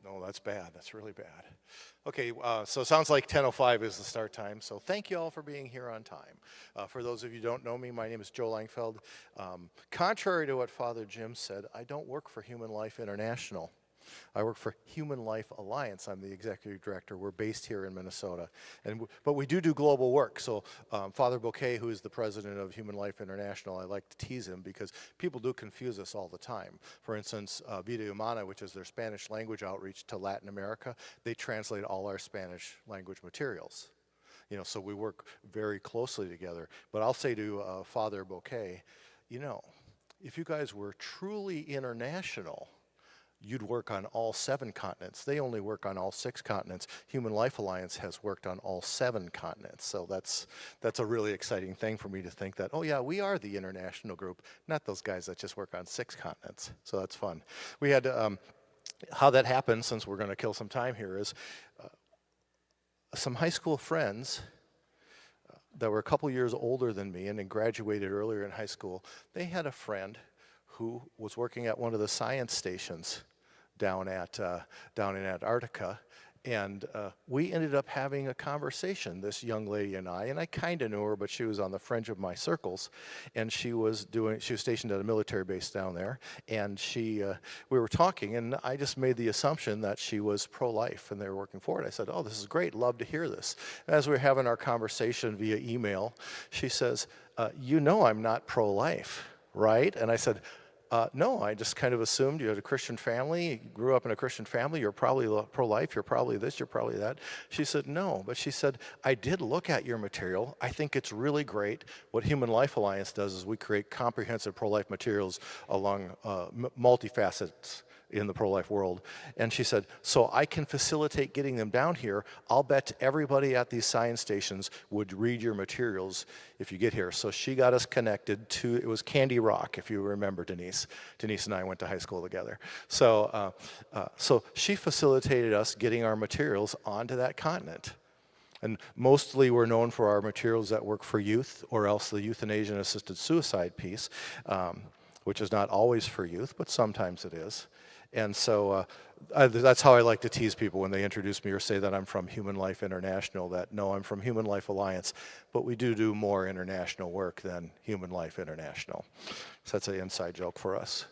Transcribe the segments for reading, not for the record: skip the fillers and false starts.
Oh, that's bad. That's really bad. Okay, so it sounds like 10:05 is the start time. So thank you all for being here on time. For those of you who don't know me, my name is Joe Langfeld. Contrary to what Father Jim said, I don't work for Human Life International. I work for Human Life Alliance. I'm the executive director. We're based here in Minnesota. But we do global work. So Father Bouquet, who is the president of Human Life International, I like to tease him because people do confuse us all the time. For instance, Vida Humana, which is their Spanish language outreach to Latin America, they translate all our Spanish language materials. You know, so we work very closely together. But I'll say to Father Bouquet, you know, if you guys were truly international, you'd work on all 7 continents. They only work on all 6 continents. Human Life Alliance has worked on all 7 continents. So that's a really exciting thing for me to think that, oh yeah, we are the international group, not those guys that just work on 6 continents. So that's fun. We had, how that happened, since we're going to kill some time here, is some high school friends that were a couple years older than me and then graduated earlier in high school, they had a friend who was working at one of the science stations down in Antarctica, and we ended up having a conversation, this young lady and I kind of knew her, but she was on the fringe of my circles, and she was stationed at a military base down there, and we were talking, and I just made the assumption that she was pro-life, and they were working for it. I said, oh, this is great, love to hear this. As we were having our conversation via email, she says, you know I'm not pro-life, right? And I said, no, I just kind of assumed you had a Christian family, you grew up in a Christian family, you're probably pro-life, you're probably this, you're probably that. She said, no, but she said, I did look at your material. I think it's really great. What Human Life Alliance does is we create comprehensive pro-life materials along multifacets in the pro-life world. And she said, so I can facilitate getting them down here. I'll bet everybody at these science stations would read your materials if you get here. So she got us connected to, it was Candy Rock, if you remember Denise. Denise and I went to high school together. So, so she facilitated us getting our materials onto that continent. And mostly we're known for our materials that work for youth, or else the euthanasia and assisted suicide piece, which is not always for youth, but sometimes it is. And so that's how I like to tease people when they introduce me or say that I'm from Human Life International, that no, I'm from Human Life Alliance, but we do more international work than Human Life International. So that's an inside joke for us.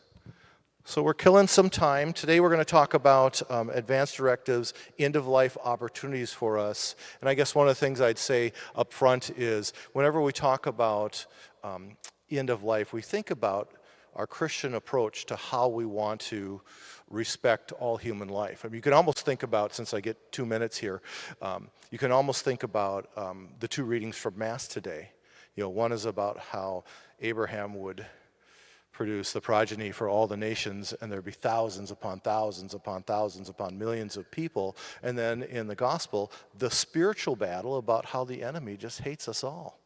So we're killing some time. Today we're going to talk about advanced directives, end-of-life opportunities for us. And I guess one of the things I'd say up front is whenever we talk about end of life, we think about our Christian approach to how we want to respect all human life. I mean, you can almost think about, since I get 2 minutes here, you can almost think about the 2 readings from Mass today. You know, one is about how Abraham would produce the progeny for all the nations, and there'd be thousands upon thousands upon thousands upon millions of people. And then in the gospel, the spiritual battle about how the enemy just hates us all.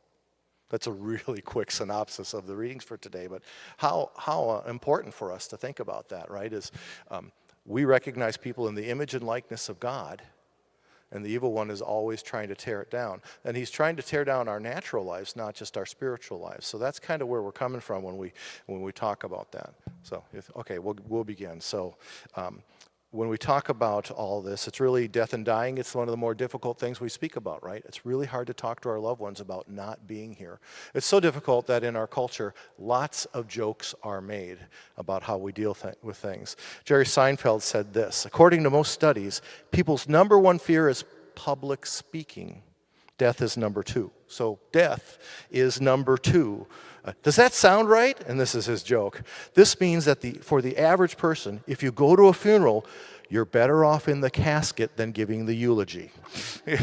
That's a really quick synopsis of the readings for today, but how important for us to think about that, right, is we recognize people in the image and likeness of God, and the evil one is always trying to tear it down. And he's trying to tear down our natural lives, not just our spiritual lives. So that's kind of where we're coming from when we talk about that. So, okay, we'll begin. So, when we talk about all this, it's really death and dying. It's one of the more difficult things we speak about, right? It's really hard to talk to our loved ones about not being here. It's so difficult that in our culture, lots of jokes are made about how we deal with things. Jerry Seinfeld said this: according to most studies, people's number 1 fear is public speaking. Death is number 2. So death is number 2. Does that sound right? And this is his joke. This means that for the average person, if you go to a funeral, you're better off in the casket than giving the eulogy. You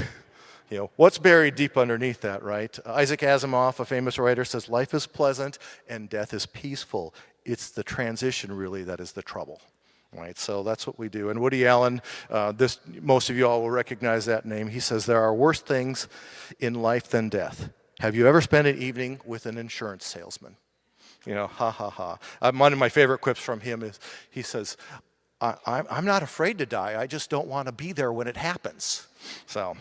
know, what's buried deep underneath that, right? Isaac Asimov, a famous writer, says life is pleasant and death is peaceful. It's the transition, really, that is the trouble. Right, so that's what we do. And Woody Allen, most of you all will recognize that name. He says there are worse things in life than death. Have you ever spent an evening with an insurance salesman? You know, ha ha ha. One of my favorite quips from him is, he says, I'm not afraid to die, I just don't want to be there when it happens. So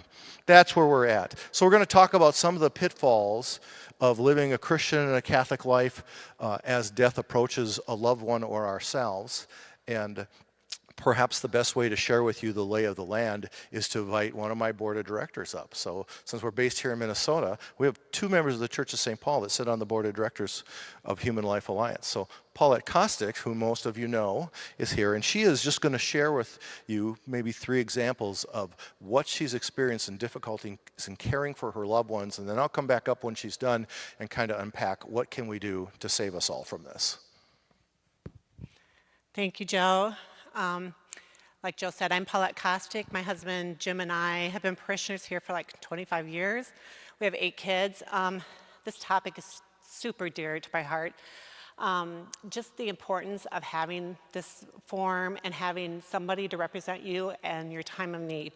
that's where we're at. So we're going to talk about some of the pitfalls of living a Christian and a Catholic life as death approaches a loved one or ourselves. And perhaps the best way to share with you the lay of the land is to invite one of my board of directors up. So since we're based here in Minnesota, we have 2 members of the Church of St. Paul that sit on the board of directors of Human Life Alliance. So Paulette Kostick, who most of you know, is here, and she is just going to share with you maybe 3 examples of what she's experienced in difficulties in caring for her loved ones, and then I'll come back up when she's done and kind of unpack what can we do to save us all from this. Thank you, Joe. Like Joe said, I'm Paulette Kostick. My husband Jim and I have been parishioners here for like 25 years. We have 8 kids. This topic is super dear to my heart. Just the importance of having this forum and having somebody to represent you and your time of need.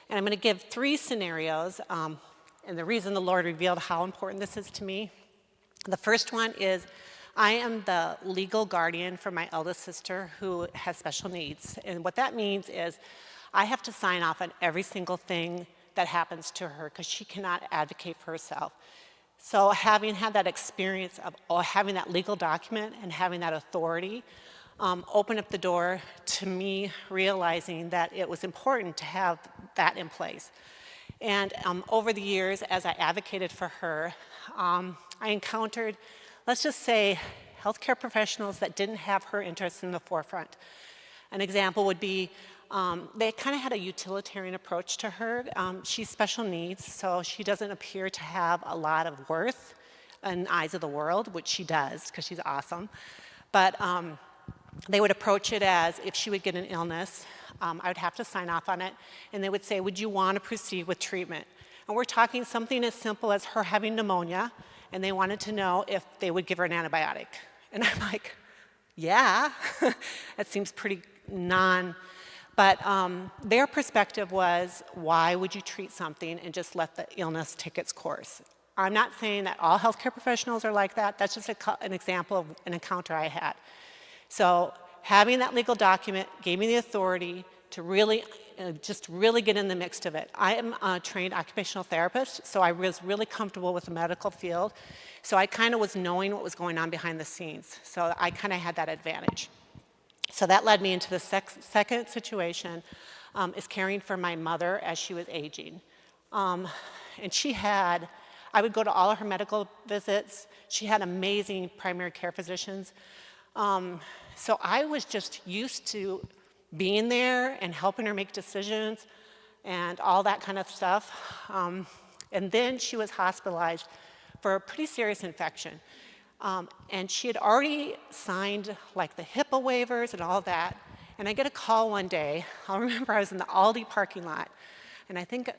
And I'm going to give 3 scenarios, and the reason the Lord revealed how important this is to me. The first one is I am the legal guardian for my eldest sister who has special needs. And what that means is I have to sign off on every single thing that happens to her because she cannot advocate for herself. So having had that experience of having that legal document and having that authority opened up the door to me realizing that it was important to have that in place. And over the years, as I advocated for her, I encountered, let's just say, healthcare professionals that didn't have her interests in the forefront. An example would be they kind of had a utilitarian approach to her. She's special needs, so she doesn't appear to have a lot of worth in the eyes of the world, which she does because she's awesome. But they would approach it as if she would get an illness, I would have to sign off on it, and they would say, would you want to proceed with treatment? And we're talking something as simple as her having pneumonia, and they wanted to know if they would give her an antibiotic. And I'm like, yeah, that seems pretty But their perspective was, why would you treat something and just let the illness take its course? I'm not saying that all healthcare professionals are like that. That's just an example of an encounter I had. So having that legal document gave me the authority to really, just really get in the mix of it. I am a trained occupational therapist, so I was really comfortable with the medical field. So I kind of was knowing what was going on behind the scenes. So I kind of had that advantage. So that led me into the second situation, is caring for my mother as she was aging. And I would go to all of her medical visits. She had amazing primary care physicians. So I was just used to being there and helping her make decisions and all that kind of stuff. And then she was hospitalized for a pretty serious infection. And she had already signed like the HIPAA waivers and all that. And I get a call one day. I'll remember I was in the Aldi parking lot. And I think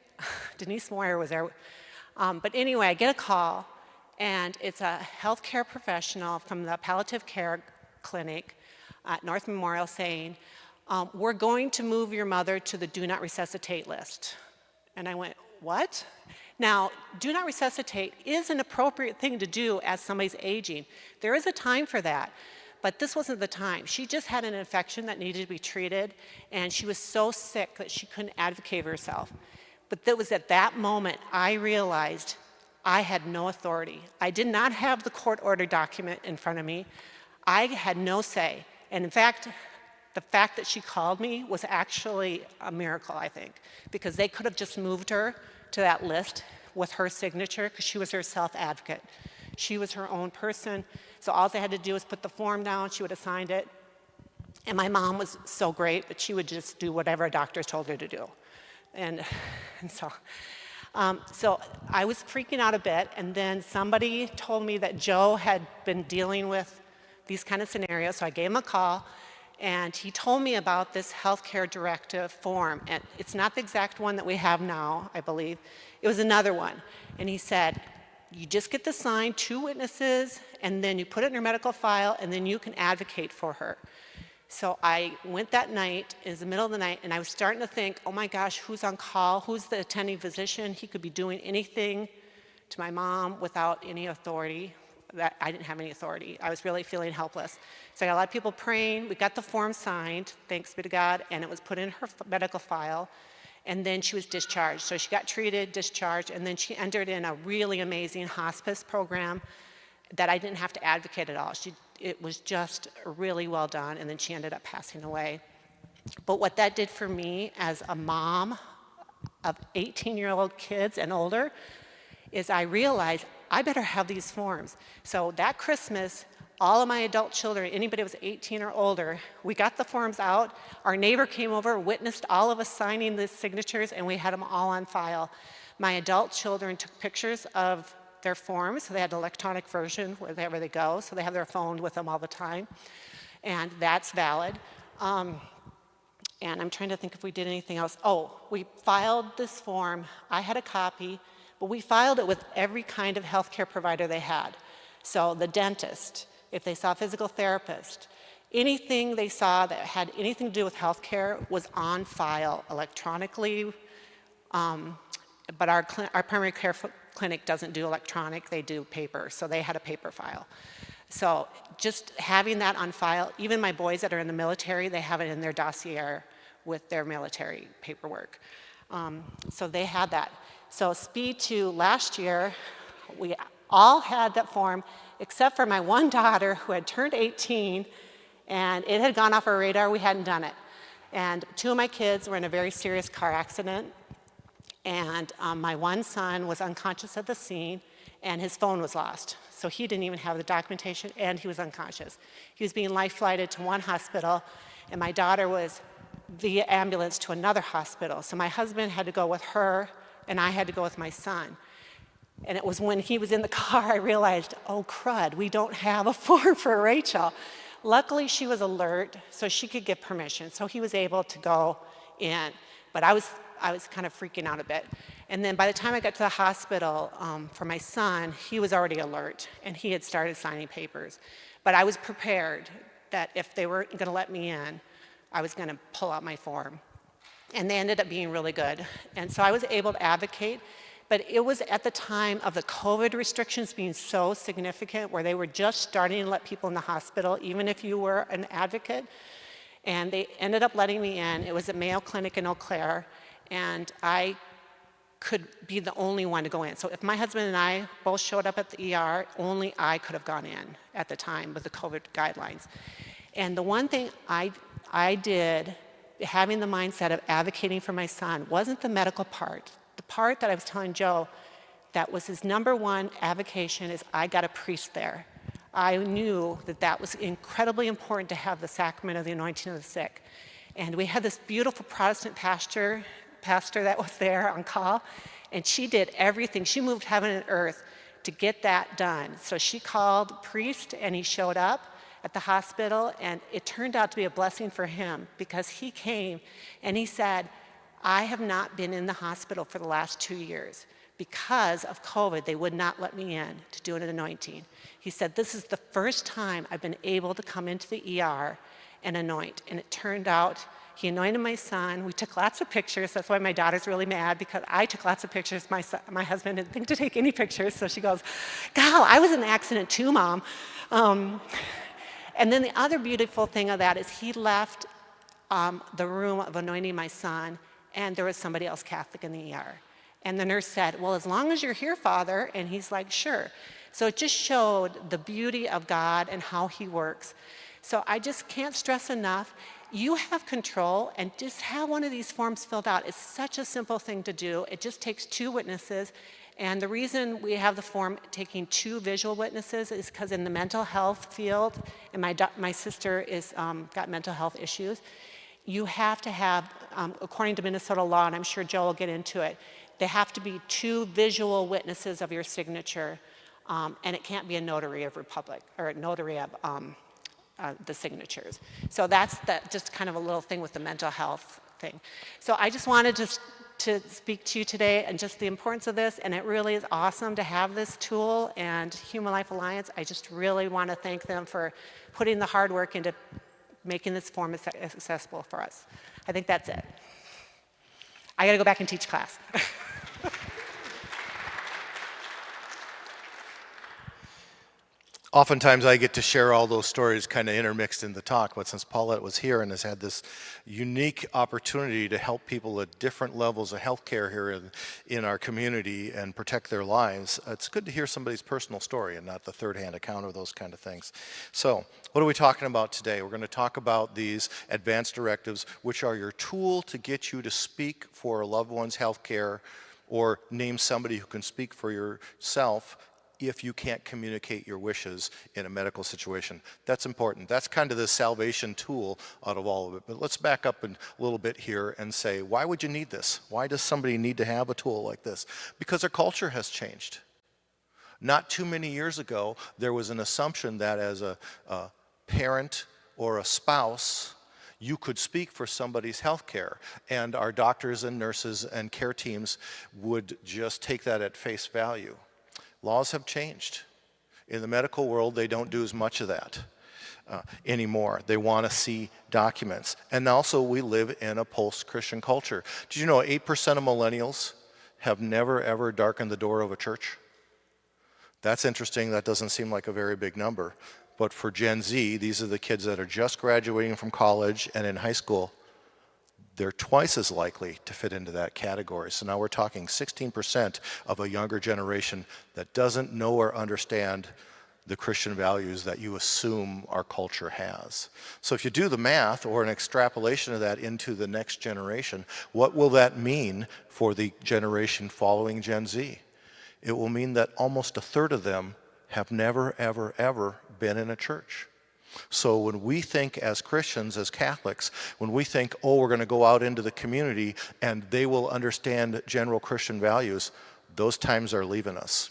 Denise Moyer was there. But anyway, I get a call. And it's a healthcare professional from the palliative care clinic at North Memorial saying, we're going to move your mother to the do not resuscitate list. And I went, what? Now, do not resuscitate is an appropriate thing to do as somebody's aging. There is a time for that, but this wasn't the time. She just had an infection that needed to be treated, and she was so sick that she couldn't advocate for herself. But it was at that moment I realized I had no authority. I did not have the court order document in front of me. I had no say. And in fact, the fact that she called me was actually a miracle, I think, because they could have just moved her to that list with her signature because she was her self-advocate. She was her own person, so all they had to do was put the form down, she would have signed it. And my mom was so great that she would just do whatever a doctor told her to do. And so I was freaking out a bit, and then somebody told me that Joe had been dealing with these kind of scenarios, so I gave him a call, and he told me about this healthcare directive form. And it's not the exact one that we have now, I believe. It was another one. And he said, you just get to sign 2 witnesses, and then you put it in your medical file, and then you can advocate for her. So I went that night, it was the middle of the night, and I was starting to think, oh my gosh, who's on call? Who's the attending physician? He could be doing anything to my mom without any authority. That I didn't have any authority. I was really feeling helpless. So I got a lot of people praying. We got the form signed, thanks be to God, and it was put in her medical file. And then she was discharged. So she got treated, discharged, and then she entered in a really amazing hospice program that I didn't have to advocate at all. It was just really well done, and then she ended up passing away. But what that did for me as a mom of 18-year-old kids and older is I realized I better have these forms. So that Christmas, all of my adult children, anybody who was 18 or older, we got the forms out. Our neighbor came over, witnessed all of us signing the signatures, and we had them all on file. My adult children took pictures of their forms, so they had an electronic version wherever they go, so they have their phone with them all the time, and that's valid. And I'm trying to think if we did anything else. Oh, we filed this form. I had a copy, but we filed it with every kind of healthcare provider they had. So the dentist, if they saw a physical therapist, anything they saw that had anything to do with healthcare was on file electronically. But our primary care clinic doesn't do electronic, they do paper, so they had a paper file. So just having that on file, even my boys that are in the military, they have it in their dossier with their military paperwork. So they had that. So speed to last year, we all had that form, except for my one daughter who had turned 18, and it had gone off our radar, we hadn't done it. And two of my kids were in a very serious car accident, and my one son was unconscious at the scene, and his phone was lost. So he didn't even have the documentation, and he was unconscious. He was being life-flighted to one hospital, and my daughter was via ambulance to another hospital. So my husband had to go with her, and I had to go with my son. And it was when he was in the car I realized, oh crud, we don't have a form for Rachel. Luckily, she was alert, so she could give permission. So he was able to go in. But I was kind of freaking out a bit. And then by the time I got to the hospital for my son, he was already alert, and he had started signing papers. But I was prepared that if they weren't going to let me in, I was going to pull out my form. And they ended up being really good. And so I was able to advocate, but it was at the time of the COVID restrictions being so significant where they were just starting to let people in the hospital, even if you were an advocate. And they ended up letting me in. It was at Mayo Clinic in Eau Claire, and I could be the only one to go in. So if my husband and I both showed up at the ER, only I could have gone in at the time with the COVID guidelines. And the one thing I did, having the mindset of advocating for my son, wasn't the medical part. The part that I was telling Joe that was his number one avocation is I got a priest there. I knew that that was incredibly important to have the sacrament of the anointing of the sick. And we had this beautiful Protestant pastor that was there on call, and she did everything. She moved heaven and earth to get that done. So she called a priest, and he showed up at the hospital, and it turned out to be a blessing for him because he came and he said, I have not been in the hospital for the last 2 years. Because of COVID, they would not let me in to do an anointing. He said, this is the first time I've been able to come into the ER and anoint. And it turned out, he anointed my son. We took lots of pictures. That's why my daughter's really mad, because I took lots of pictures. My husband didn't think to take any pictures, so she goes, "Gal, I was in an accident too, Mom." And then the other beautiful thing of that is he left the room of anointing my son, and there was somebody else Catholic in the ER. And the nurse said, well, as long as you're here, Father. And he's like, sure. So it just showed the beauty of God and how he works. So I just can't stress enough, you have control, and just have one of these forms filled out. It's such a simple thing to do. It just takes 2 witnesses. And the reason we have the form taking 2 visual witnesses is because in the mental health field, and my sister is got mental health issues, you have to have, according to Minnesota law, and I'm sure Joe will get into it, they have to be 2 visual witnesses of your signature, and it can't be a notary of republic, or a notary of the signatures. So that's just kind of a little thing with the mental health thing. So I just wanted to speak to you today and just the importance of this, and it really is awesome to have this tool, and Human Life Alliance, I just really want to thank them for putting the hard work into making this form accessible for us. I think that's it. I got to go back and teach class. Oftentimes I get to share all those stories kind of intermixed in the talk, but since Paulette was here and has had this unique opportunity to help people at different levels of healthcare here in our community and protect their lives, it's good to hear somebody's personal story and not the third-hand account of those kind of things. So what are we talking about today? We're going to talk about these advanced directives, which are your tool to get you to speak for a loved one's healthcare or name somebody who can speak for yourself if you can't communicate your wishes in a medical situation. That's important. That's kind of the salvation tool out of all of it. But let's back up a little bit here and say, why would you need this? Why does somebody need to have a tool like this? Because our culture has changed. Not too many years ago, there was an assumption that as a parent or a spouse, you could speak for somebody's health care, and our doctors and nurses and care teams would just take that at face value. Laws have changed. In the medical world, they don't do as much of that anymore. They want to see documents. And also, we live in a post-Christian culture. Did you know 8% of millennials have never, ever darkened the door of a church? That's interesting. That doesn't seem like a very big number. But for Gen Z, these are the kids that are just graduating from college and in high school. They're twice as likely to fit into that category. So now we're talking 16% of a younger generation that doesn't know or understand the Christian values that you assume our culture has. So if you do the math or an extrapolation of that into the next generation, what will that mean for the generation following Gen Z? It will mean that almost a third of them have never, ever, ever been in a church. So when we think as Christians, as Catholics, when we think, oh, we're going to go out into the community and they will understand general Christian values, those times are leaving us.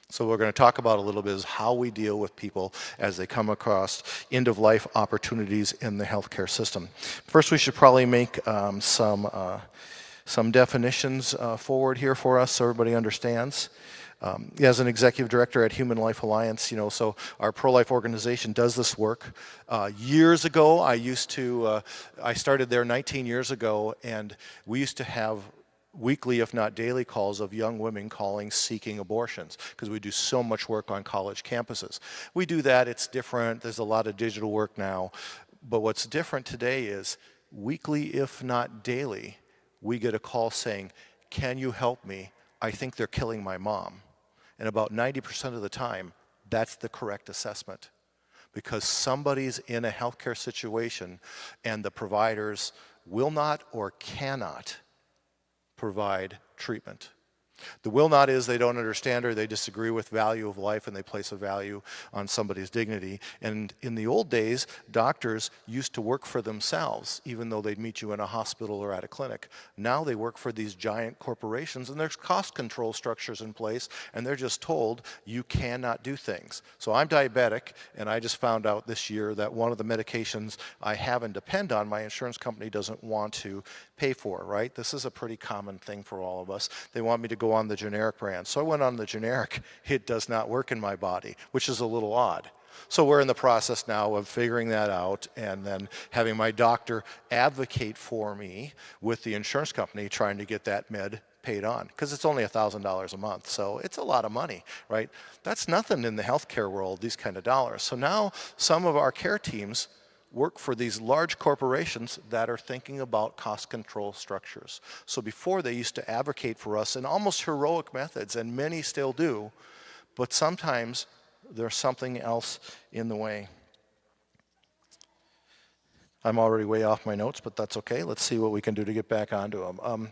So what we're going to talk about a little bit is how we deal with people as they come across end-of-life opportunities in the healthcare system. First, we should probably make some definitions forward here for us so everybody understands. As an executive director at Human Life Alliance, so our pro-life organization does this work. Years ago, I started there 19 years ago, and we used to have weekly, if not daily, calls of young women calling seeking abortions because we do so much work on college campuses. We do that, it's different, there's a lot of digital work now, but what's different today is weekly, if not daily, we get a call saying, can you help me? I think they're killing my mom. And about 90% of the time, that's the correct assessment. Because somebody's in a healthcare situation and the providers will not or cannot provide treatment. The will not is they don't understand or they disagree with value of life and they place a value on somebody's dignity. And in the old days, doctors used to work for themselves, even though they'd meet you in a hospital or at a clinic. Now they work for these giant corporations and there's cost control structures in place and they're just told you cannot do things. So I'm diabetic and I just found out this year that one of the medications I have and depend on, my insurance company doesn't want to pay for, right? This is a pretty common thing for all of us. They want me to go on the generic brand. So I went on the generic. It does not work in my body, which is a little odd. So we're in the process now of figuring that out and then having my doctor advocate for me with the insurance company trying to get that med paid on because it's only $1,000 a month. So it's a lot of money, right? That's nothing in the healthcare world, these kind of dollars. So now some of our care teams work for these large corporations that are thinking about cost control structures. So before they used to advocate for us in almost heroic methods, and many still do, but sometimes there's something else in the way. I'm already way off my notes, but that's okay. Let's see what we can do to get back onto them.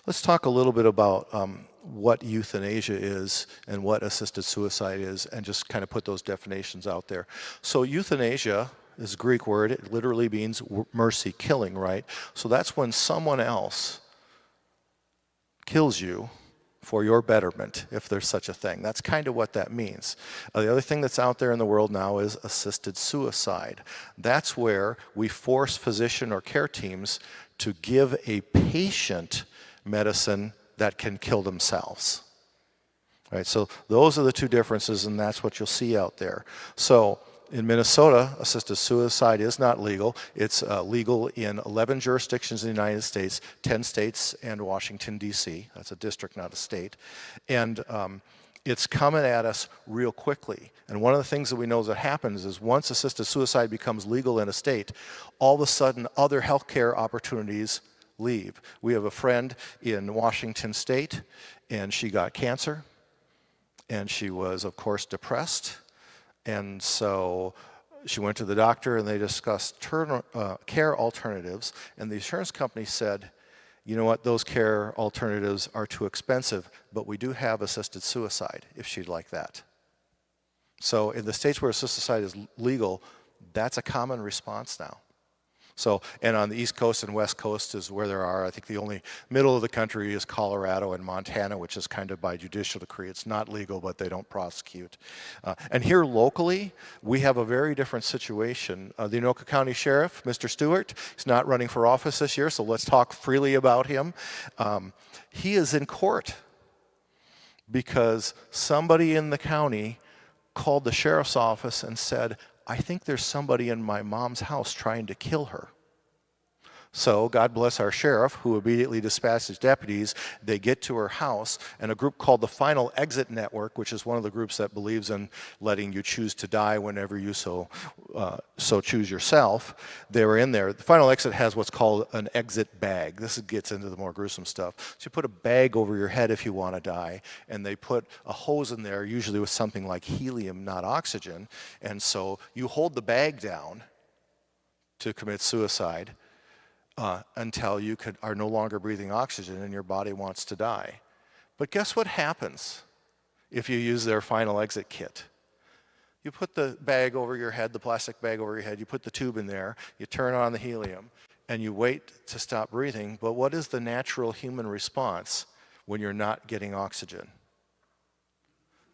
Let's talk a little bit about what euthanasia is and what assisted suicide is, and just kind of put those definitions out there. So euthanasia is a Greek word. It literally means mercy, killing, right? So that's when someone else kills you for your betterment, if there's such a thing. That's kind of what that means. The other thing that's out there in the world now is assisted suicide. That's where we force physician or care teams to give a patient medicine that can kill themselves. Right, so those are the two differences, and that's what you'll see out there. So in Minnesota, assisted suicide is not legal. It's legal in 11 jurisdictions in the United States, 10 states, and Washington, D.C. That's a district, not a state. And it's coming at us real quickly. And one of the things that we know that happens is once assisted suicide becomes legal in a state, all of a sudden other healthcare opportunities leave. We have a friend in Washington State, and she got cancer, and she was, of course, depressed. And so she went to the doctor, and they discussed care alternatives, and the insurance company said, you know what, those care alternatives are too expensive, but we do have assisted suicide if she'd like that. So in the states where assisted suicide is legal, that's a common response now. So, and on the East Coast and West Coast is where there are, I think the only middle of the country is Colorado and Montana, which is kind of by judicial decree. It's not legal, but they don't prosecute. And here locally, we have a very different situation. The Anoka County Sheriff, Mr. Stewart, he's not running for office this year, so let's talk freely about him. He is in court because somebody in the county called the sheriff's office and said, I think there's somebody in my mom's house trying to kill her. So God bless our sheriff, who immediately dispatched his deputies. They get to her house, and a group called the Final Exit Network, which is one of the groups that believes in letting you choose to die whenever you so choose yourself. They were in there. The Final Exit has what's called an exit bag. This gets into the more gruesome stuff. So you put a bag over your head if you want to die, and they put a hose in there, usually with something like helium, not oxygen. And so you hold the bag down to commit suicide until you are no longer breathing oxygen and your body wants to die. But guess what happens if you use their Final Exit kit? You put the bag over your head, the plastic bag over your head, you put the tube in there, you turn on the helium, and you wait to stop breathing. But what is the natural human response when you're not getting oxygen?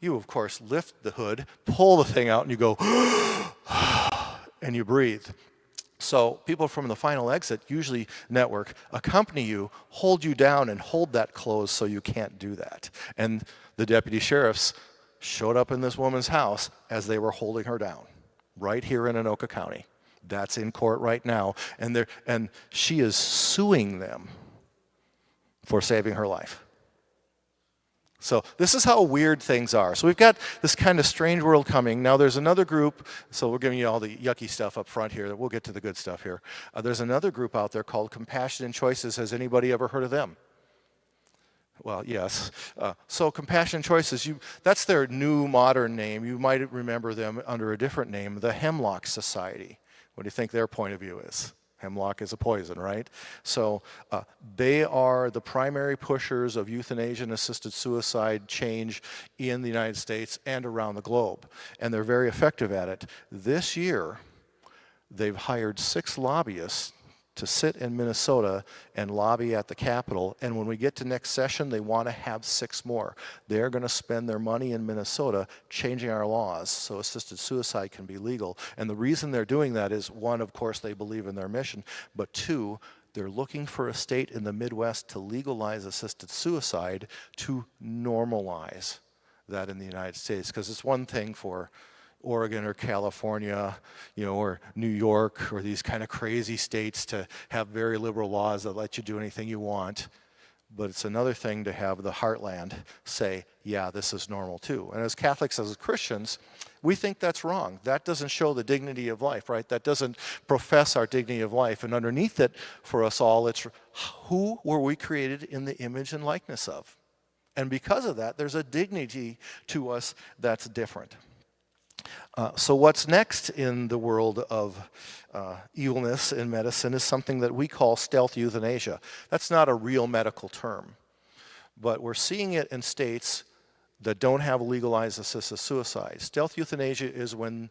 You, of course, lift the hood, pull the thing out, and you go, and you breathe. So people from the Final Exit, usually network, accompany you, hold you down, and hold that closed so you can't do that. And the deputy sheriffs showed up in this woman's house as they were holding her down, right here in Anoka County. That's in court right now, and she is suing them for saving her life. So this is how weird things are. So we've got this kind of strange world coming. Now there's another group, so we're giving you all the yucky stuff up front here. We'll get to the good stuff here. There's another group out there called Compassion and Choices. Has anybody ever heard of them? Well, yes. So Compassion and Choices, that's their new modern name. You might remember them under a different name, the Hemlock Society. What do you think their point of view is? Hemlock is a poison, right? So they are the primary pushers of euthanasia and assisted suicide change in the United States and around the globe. And they're very effective at it. This year, they've hired 6 lobbyists to sit in Minnesota and lobby at the Capitol. And when we get to next session, they want to have 6 more. They're going to spend their money in Minnesota changing our laws so assisted suicide can be legal. And the reason they're doing that is, 1, of course, they believe in their mission, but 2, they're looking for a state in the Midwest to legalize assisted suicide to normalize that in the United States. Because it's one thing for Oregon or California, or New York, or these kind of crazy states to have very liberal laws that let you do anything you want. But it's another thing to have the heartland say, yeah, this is normal too. And as Catholics, as Christians, we think that's wrong. That doesn't show the dignity of life, right? That doesn't profess our dignity of life. And underneath it, for us all, it's who were we created in the image and likeness of? And because of that, there's a dignity to us that's different. So what's next in the world of evilness in medicine is something that we call stealth euthanasia. That's not a real medical term, but we're seeing it in states that don't have legalized assisted suicide. Stealth euthanasia is when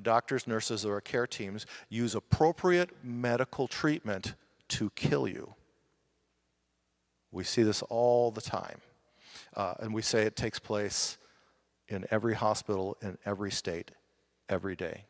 doctors, nurses, or care teams use appropriate medical treatment to kill you. We see this all the time, and we say it takes place in every hospital, in every state, every day.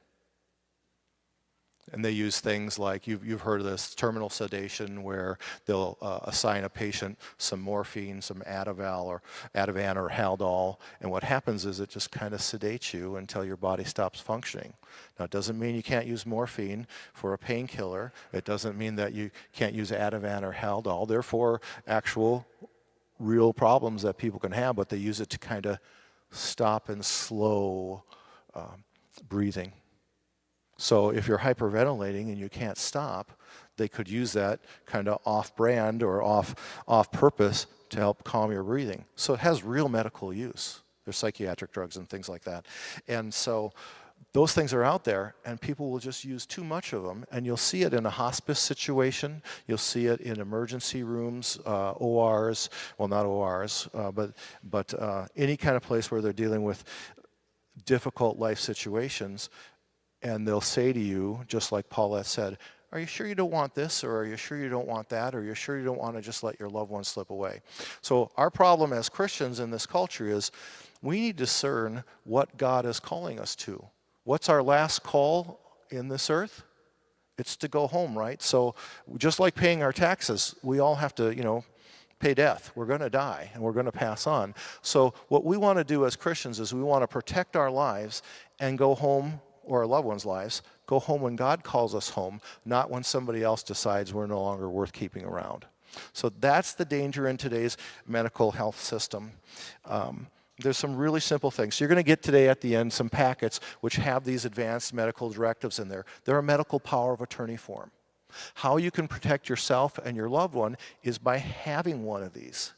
And they use things like, you've heard of this, terminal sedation, where they'll assign a patient some morphine, some Ativan or Haldol, and what happens is it just kind of sedates you until your body stops functioning. Now, it doesn't mean you can't use morphine for a painkiller. It doesn't mean that you can't use Ativan or Haldol. They're for actual real problems that people can have, but they use it to kind of stop and slow breathing. So if you're hyperventilating and you can't stop, they could use that kind of off-brand or off purpose to help calm your breathing. So it has real medical use. There's psychiatric drugs and things like that. And so those things are out there, and people will just use too much of them. And you'll see it in a hospice situation. You'll see it in emergency rooms, ORs. Well, not ORs, but any kind of place where they're dealing with difficult life situations. And they'll say to you, just like Paulette said, are you sure you don't want this, or are you sure you don't want that, or are you sure you don't want to just let your loved one slip away? So our problem as Christians in this culture is we need to discern what God is calling us to. What's our last call in this earth? It's to go home, right? So just like paying our taxes, we all have to, pay death. We're going to die, and we're going to pass on. So what we want to do as Christians is we want to protect our lives and go home, or our loved ones' lives, go home when God calls us home, not when somebody else decides we're no longer worth keeping around. So that's the danger in today's medical health system. There's some really simple things. So you're going to get today at the end some packets which have these advanced medical directives in there. They're a medical power of attorney form. How you can protect yourself and your loved one is by having one of these.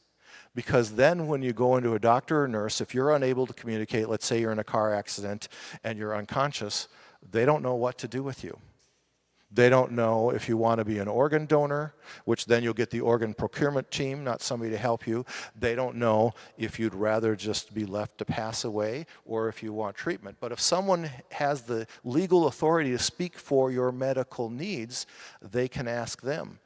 Because then when you go into a doctor or nurse, if you're unable to communicate, let's say you're in a car accident and you're unconscious, they don't know what to do with you. They don't know if you want to be an organ donor, which then you'll get the organ procurement team, not somebody to help you. They don't know if you'd rather just be left to pass away or if you want treatment. But if someone has the legal authority to speak for your medical needs, they can ask them.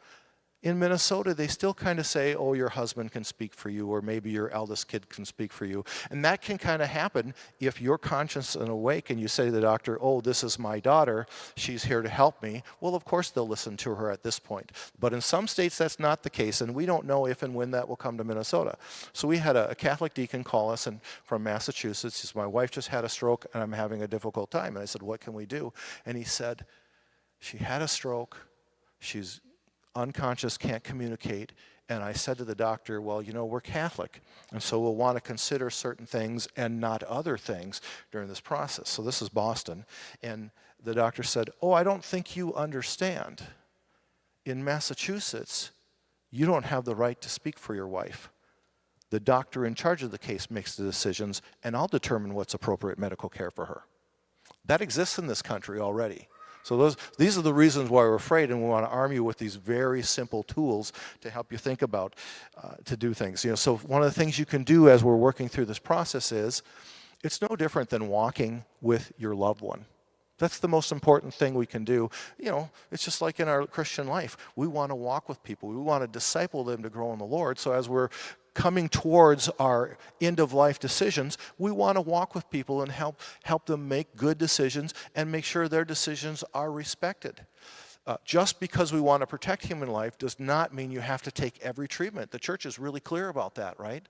In Minnesota, they still kind of say, oh, your husband can speak for you, or maybe your eldest kid can speak for you. And that can kind of happen if you're conscious and awake and you say to the doctor, oh, this is my daughter, she's here to help me. Well, of course they'll listen to her at this point. But in some states, that's not the case, and we don't know if and when that will come to Minnesota. So we had a Catholic deacon call us from Massachusetts. He said, my wife just had a stroke, and I'm having a difficult time. And I said, what can we do? And he said, she had a stroke. She's unconscious, can't communicate. And I said to the doctor, well, we're Catholic, and so we'll want to consider certain things and not other things during this process. So this is Boston. And the doctor said, oh, I don't think you understand. In Massachusetts, you don't have the right to speak for your wife. The doctor in charge of the case makes the decisions, and I'll determine what's appropriate medical care for her. That exists in this country already. So these are the reasons why we're afraid, and we want to arm you with these very simple tools to help you think about, to do things. So one of the things you can do as we're working through this process is, it's no different than walking with your loved one. That's the most important thing we can do. It's just like in our Christian life. We want to walk with people. We want to disciple them to grow in the Lord. So as we're coming towards our end-of-life decisions, we want to walk with people and help them make good decisions and make sure their decisions are respected. Just because we want to protect human life does not mean you have to take every treatment. The church is really clear about that, right?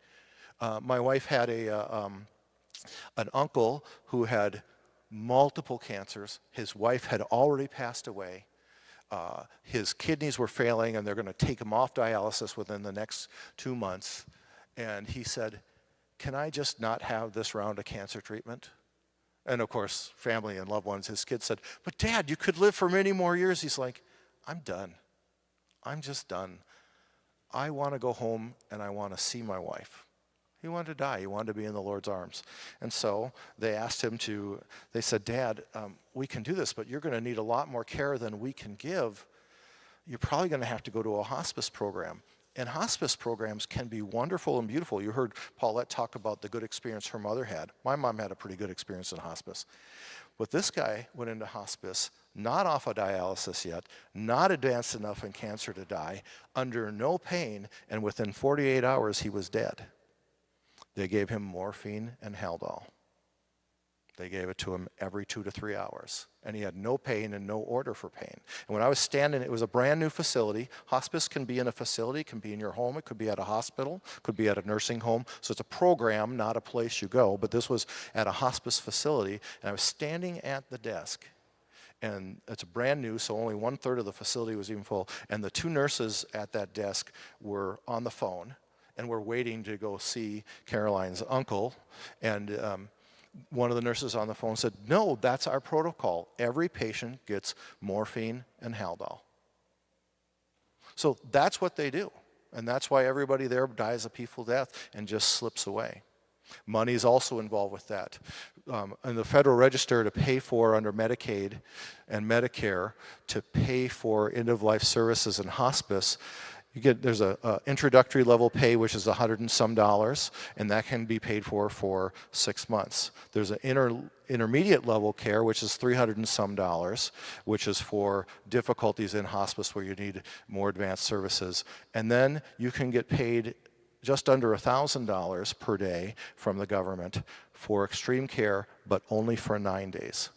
My wife had an uncle who had multiple cancers. His wife had already passed away. His kidneys were failing, and they're going to take him off dialysis within the next 2 months. And he said, can I just not have this round of cancer treatment? And of course, family and loved ones, his kids said, but Dad, you could live for many more years. He's like, I'm done. I'm just done. I want to go home and I want to see my wife. He wanted to die. He wanted to be in the Lord's arms. And so they asked him they said, Dad, we can do this, but you're going to need a lot more care than we can give. You're probably going to have to go to a hospice program. And hospice programs can be wonderful and beautiful. You heard Paulette talk about the good experience her mother had. My mom had a pretty good experience in hospice. But this guy went into hospice, not off of dialysis yet, not advanced enough in cancer to die, under no pain, and within 48 hours he was dead. They gave him morphine and Haldol. They gave it to him every 2 to 3 hours. And he had no pain and no order for pain. And when I was standing, it was a brand new facility. Hospice can be in a facility, it can be in your home, it could be at a hospital, it could be at a nursing home. So it's a program, not a place you go. But this was at a hospice facility. And I was standing at the desk. And it's brand new, so only 1/3 of the facility was even full. And the 2 nurses at that desk were on the phone. and we're waiting to go see Caroline's uncle, and one of the nurses on the phone said, no, that's our protocol. Every patient gets morphine and Haldol. So that's what they do. And that's why everybody there dies a peaceful death and just slips away. Money is also involved with that. In the Federal Register, to pay for under Medicaid and Medicare, to pay for end-of-life services in hospice, there's a introductory level pay, which is $100 and some, and that can be paid for 6 months. There's an intermediate level care, which is $300 and some, which is for difficulties in hospice where you need more advanced services. And then you can get paid just under $1,000 per day from the government for extreme care, but only for 9 days.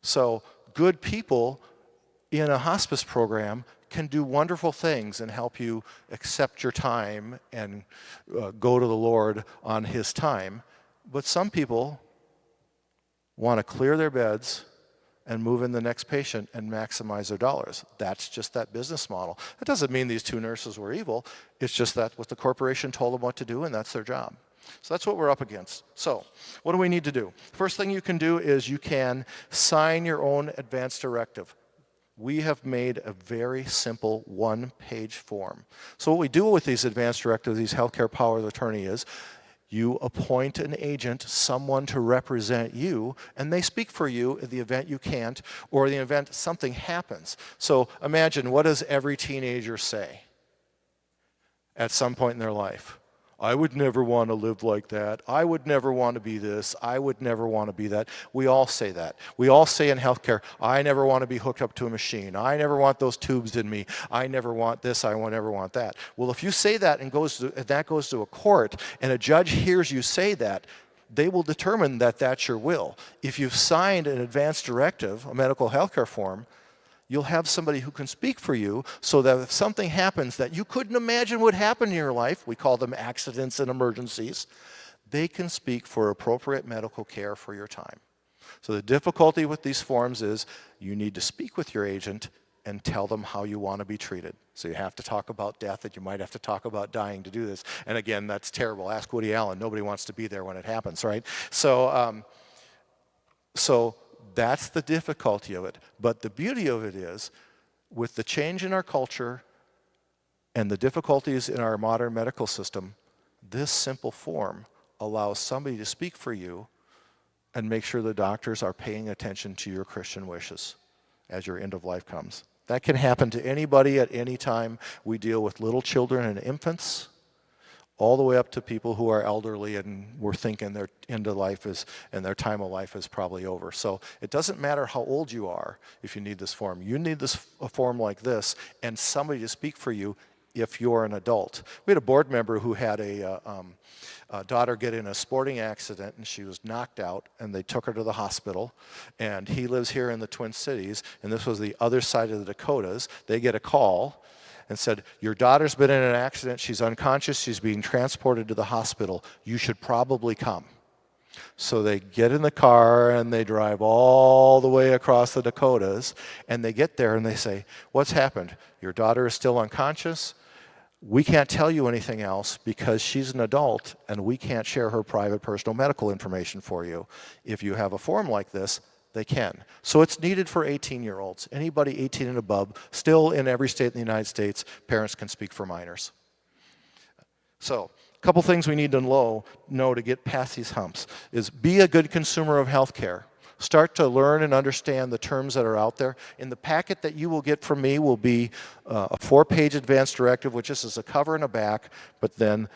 So good people in a hospice program can do wonderful things and help you accept your time and go to the Lord on His time. But some people want to clear their beds and move in the next patient and maximize their dollars. That's just that business model. That doesn't mean these two nurses were evil. It's just that what the corporation told them what to do, and that's their job. So that's what we're up against. So what do we need to do? First thing you can do is you can sign your own advance directive. We have made a very simple one-page form. So what we do with these advance directives, these healthcare power of attorney, is you appoint an agent, someone to represent you, and they speak for you in the event you can't, or in the event something happens. So imagine, what does every teenager say at some point in their life? I would never want to live like that. I would never want to be this. I would never want to be that. We all say that. We all say in healthcare, I never want to be hooked up to a machine. I never want those tubes in me. I never want this. I never want that. Well, if you say that and that goes to a court and a judge hears you say that, they will determine that that's your will. If you've signed an advance directive, a medical healthcare form, you'll have somebody who can speak for you so that if something happens that you couldn't imagine would happen in your life, we call them accidents and emergencies, they can speak for appropriate medical care for your time. So the difficulty with these forms is you need to speak with your agent and tell them how you want to be treated. So you have to talk about death, and you might have to talk about dying to do this. And again, that's terrible. Ask Woody Allen. Nobody wants to be there when it happens, right? So that's the difficulty of it. But the beauty of it is, with the change in our culture and the difficulties in our modern medical system, this simple form allows somebody to speak for you and make sure the doctors are paying attention to your Christian wishes as your end of life comes. That can happen to anybody at any time. We deal with little children and infants, all the way up to people who are elderly and we're thinking their end of life is, and their time of life is probably over. So it doesn't matter how old you are if you need this form. You need a form like this and somebody to speak for you if you're an adult. We had a board member who had a daughter get in a sporting accident and she was knocked out, and they took her to the hospital, and he lives here in the Twin Cities, and this was the other side of the Dakotas. They get a call and said, your daughter's been in an accident, she's unconscious, she's being transported to the hospital, you should probably come. So they get in the car and they drive all the way across the Dakotas, and they get there and they say, what's happened? Your daughter is still unconscious, we can't tell you anything else because she's an adult and we can't share her private personal medical information for you. If you have a form like this, they can. So it's needed for 18-year-olds. Anybody 18 and above, still in every state in the United States, parents can speak for minors. So a couple things we need to know to get past these humps is be a good consumer of healthcare. Start to learn and understand the terms that are out there. In the packet that you will get from me will be a 4-page advance directive, which is a cover and a back, but then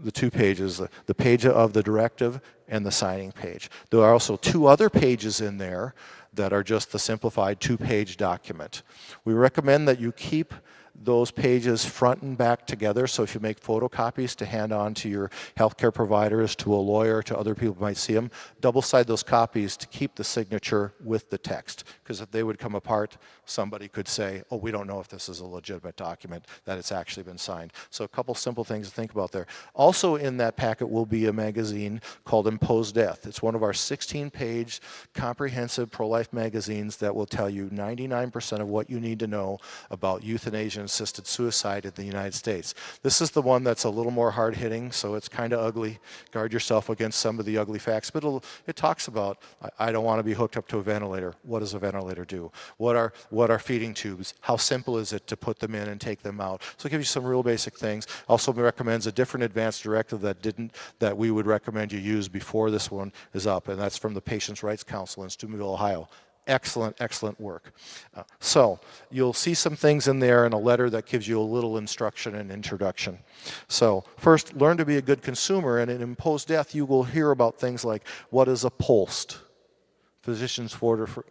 the 2 pages, the page of the directive and the signing page. There are also 2 other pages in there that are just the simplified 2-page document. We recommend that you keep those pages front and back together, so if you make photocopies to hand on to your healthcare providers, to a lawyer, to other people who might see them, double-side those copies to keep the signature with the text, because if they would come apart, somebody could say, oh, we don't know if this is a legitimate document, that it's actually been signed. So a couple simple things to think about there. Also in that packet will be a magazine called Imposed Death. It's one of our 16-page comprehensive pro-life magazines that will tell you 99% of what you need to know about euthanasia treatment-assisted suicide in the United States. This is the one that's a little more hard-hitting, so it's kind of ugly. Guard yourself against some of the ugly facts, but it talks about, I don't want to be hooked up to a ventilator. What does a ventilator do? What are feeding tubes? How simple is it to put them in and take them out? So it gives you some real basic things. Also recommends a different advanced directive that we would recommend you use before this one is up, and that's from the Patients' Rights Council in Steubenville, Ohio. Excellent, excellent work. So you'll see some things in there in a letter that gives you a little instruction and introduction. So first, learn to be a good consumer, and in imposed death you will hear about things like what is a POLST, physician's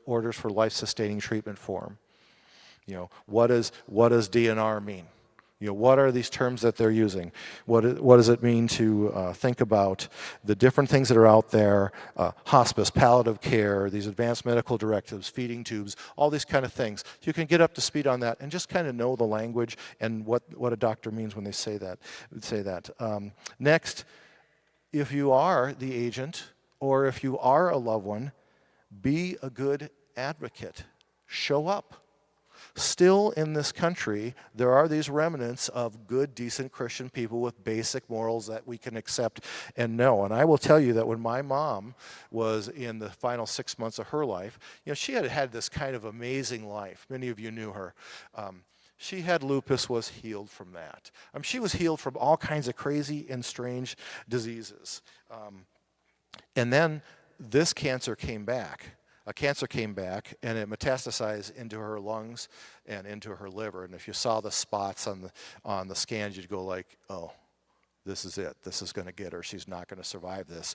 orders for life-sustaining treatment form. You know, what does DNR mean? You know, what are these terms that they're using? What does it mean to think about the different things that are out there, hospice, palliative care, these advanced medical directives, feeding tubes, all these kind of things. You can get up to speed on that and just kind of know the language and what a doctor means when they say that. Next, if you are the agent or if you are a loved one, be a good advocate. Show up. Still in this country, there are these remnants of good, decent Christian people with basic morals that we can accept and know. And I will tell you that when my mom was in the final 6 months of her life, you know, she had had this kind of amazing life. Many of you knew her. She had lupus, was healed from that. She was healed from all kinds of crazy and strange diseases. And then this cancer came back. A cancer came back and it metastasized into her lungs and into her liver. And if you saw the spots on the scans, you'd go like, oh, this is it. This is going to get her. She's not going to survive this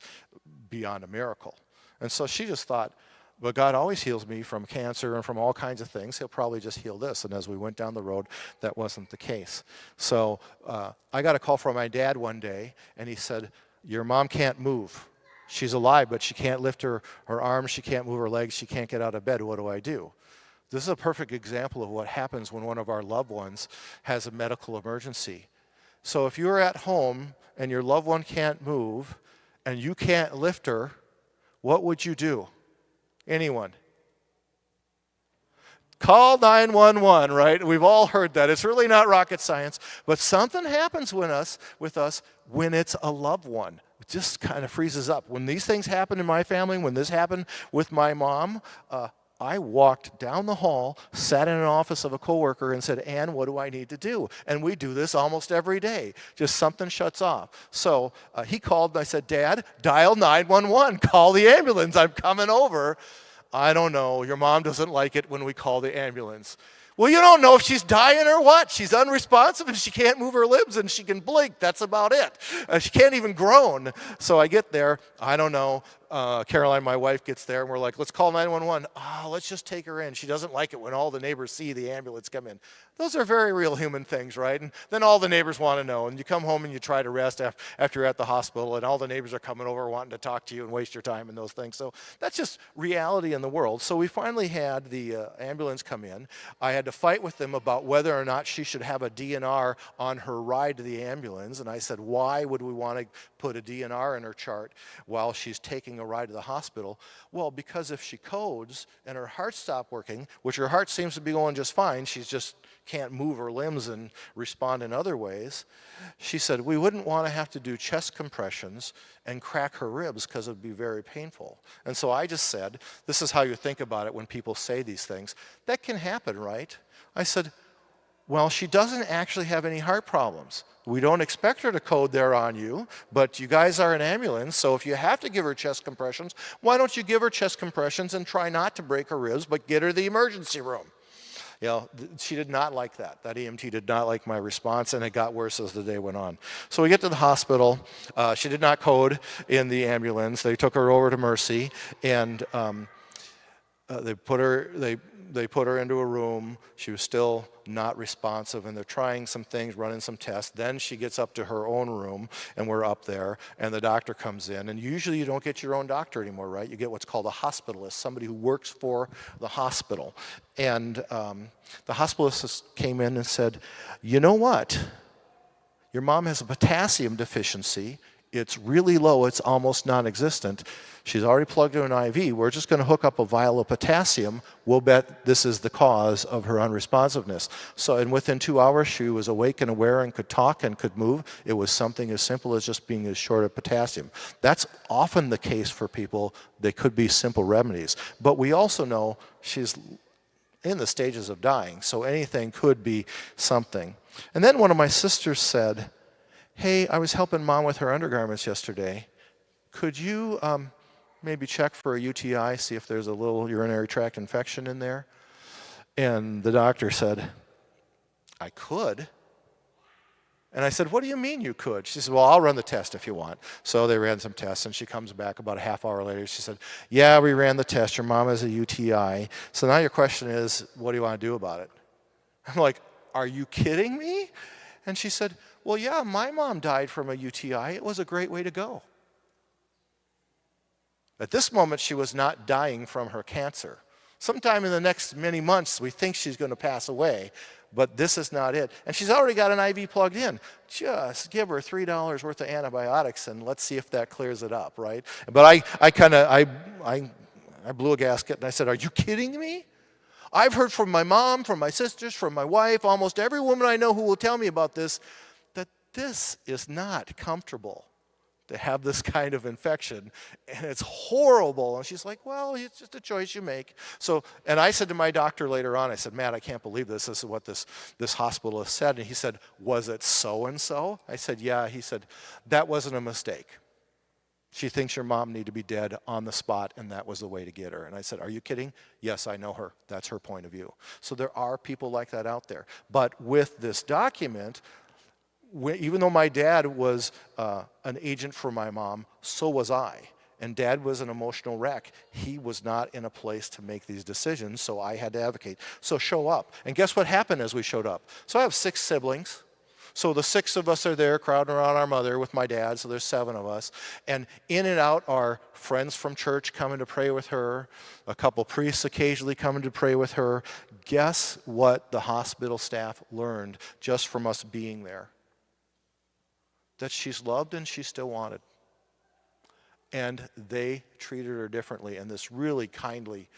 beyond a miracle. And so she just thought, but God always heals me from cancer and from all kinds of things. He'll probably just heal this. And as we went down the road, that wasn't the case. So I got a call from my dad one day, and he said, your mom can't move. She's alive, but she can't lift her arms, she can't move her legs, she can't get out of bed. What do I do? This is a perfect example of what happens when one of our loved ones has a medical emergency. So if you're at home and your loved one can't move and you can't lift her, what would you do? Anyone? Call 911, right? We've all heard that. It's really not rocket science, but something happens with us when it's a loved one. It just kind of freezes up. When these things happen in my family, when this happened with my mom, I walked down the hall, sat in an office of a coworker and said, Ann, what do I need to do? And we do this almost every day. Just something shuts off. So he called and I said, Dad, dial 911. Call the ambulance. I'm coming over. I don't know. Your mom doesn't like it when we call the ambulance. Well, you don't know if she's dying or what. She's unresponsive and she can't move her limbs and she can blink. That's about it. She can't even groan. So I get there. I don't know. Caroline, my wife, gets there and we're like, let's call 911. Oh, let's just take her in. She doesn't like it when all the neighbors see the ambulance come in. Those are very real human things, right? And then all the neighbors want to know. And you come home and you try to rest after you're at the hospital and all the neighbors are coming over wanting to talk to you and waste your time and those things. So that's just reality in the world. So we finally had the ambulance come in. I had to fight with them about whether or not she should have a DNR on her ride to the ambulance. And I said, why would we want to put a DNR in her chart while she's taking a ride to the hospital? Well, because if she codes and her heart stopped working, which her heart seems to be going just fine, she's just can't move her limbs and respond in other ways. She said, we wouldn't want to have to do chest compressions and crack her ribs because it would be very painful. And so I just said, this is how you think about it when people say these things. That can happen, right? I said, well, she doesn't actually have any heart problems. We don't expect her to code there on you, but you guys are an ambulance, so if you have to give her chest compressions, why don't you give her chest compressions and try not to break her ribs, but get her the emergency room? You know, she did not like that. That EMT did not like my response, and it got worse as the day went on. So we get to the hospital. She did not code in the ambulance. They took her over to Mercy, and they put her into a room. She was still not responsive, and they're trying some things, running some tests. Then she gets up to her own room, and we're up there, and the doctor comes in. And usually you don't get your own doctor anymore, right? You get what's called a hospitalist, somebody who works for the hospital. And the hospitalist came in and said, you know what? Your mom has a potassium deficiency It's really low, it's almost non-existent. She's already plugged in an IV. We're just going to hook up a vial of potassium. We'll bet this is the cause of her unresponsiveness. So, and within 2 hours, she was awake and aware and could talk and could move. It was something as simple as just being short of potassium. That's often the case for people. They could be simple remedies. But we also know she's in the stages of dying, so anything could be something. And then one of my sisters said, hey, I was helping Mom with her undergarments yesterday. Could you maybe check for a UTI, see if there's a little urinary tract infection in there? And the doctor said, I could. And I said, what do you mean you could? She said, well, I'll run the test if you want. So they ran some tests, and she comes back about a half hour later. She said, yeah, we ran the test. Your mom has a UTI. So now your question is, what do you want to do about it? I'm like, are you kidding me? And she said, well, yeah, my mom died from a UTI. It was a great way to go. At this moment, she was not dying from her cancer. Sometime in the next many months, we think she's going to pass away, but this is not it. And she's already got an IV plugged in. Just give her $3 worth of antibiotics and let's see if that clears it up, right? But I blew a gasket and I said, are you kidding me? I've heard from my mom, from my sisters, from my wife, almost every woman I know who will tell me about this, that this is not comfortable to have this kind of infection, and it's horrible. And she's like, well, it's just a choice you make. So, and I said to my doctor later on, I said, Matt, I can't believe this. This is what this hospitalist said. And he said, was it so-and-so? I said, yeah. He said, that wasn't a mistake. She thinks your mom needed to be dead on the spot, and that was the way to get her. And I said, are you kidding? Yes, I know her. That's her point of view. So there are people like that out there. But with this document, even though my dad was an agent for my mom, so was I. And Dad was an emotional wreck. He was not in a place to make these decisions, so I had to advocate. So show up. And guess what happened as we showed up? So I have 6 siblings. So the 6 of us are there crowding around our mother with my dad, so there's 7 of us. And in and out are friends from church coming to pray with her, a couple priests occasionally coming to pray with her. Guess what the hospital staff learned just from us being there? That she's loved and she's still wanted. And they treated her differently. And this really kindly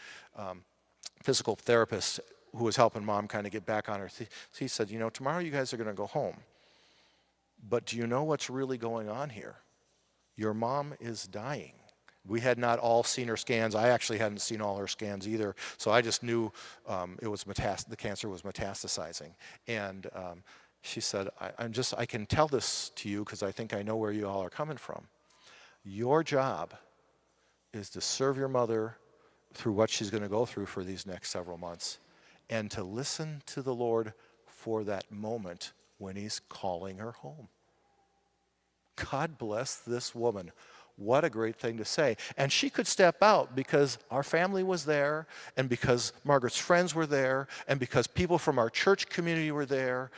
physical therapist who was helping Mom kind of get back on her feet, he said, you know, tomorrow you guys are going to go home. But do you know what's really going on here? Your mom is dying. We had not all seen her scans. I actually hadn't seen all her scans either. So I just knew it was the cancer was metastasizing. And she said, I can tell this to you because I think I know where you all are coming from. Your job is to serve your mother through what she's going to go through for these next several months and to listen to the Lord for that moment when he's calling her home. God bless this woman. What a great thing to say. And she could step out because our family was there, and because Margaret's friends were there, and because people from our church community were there.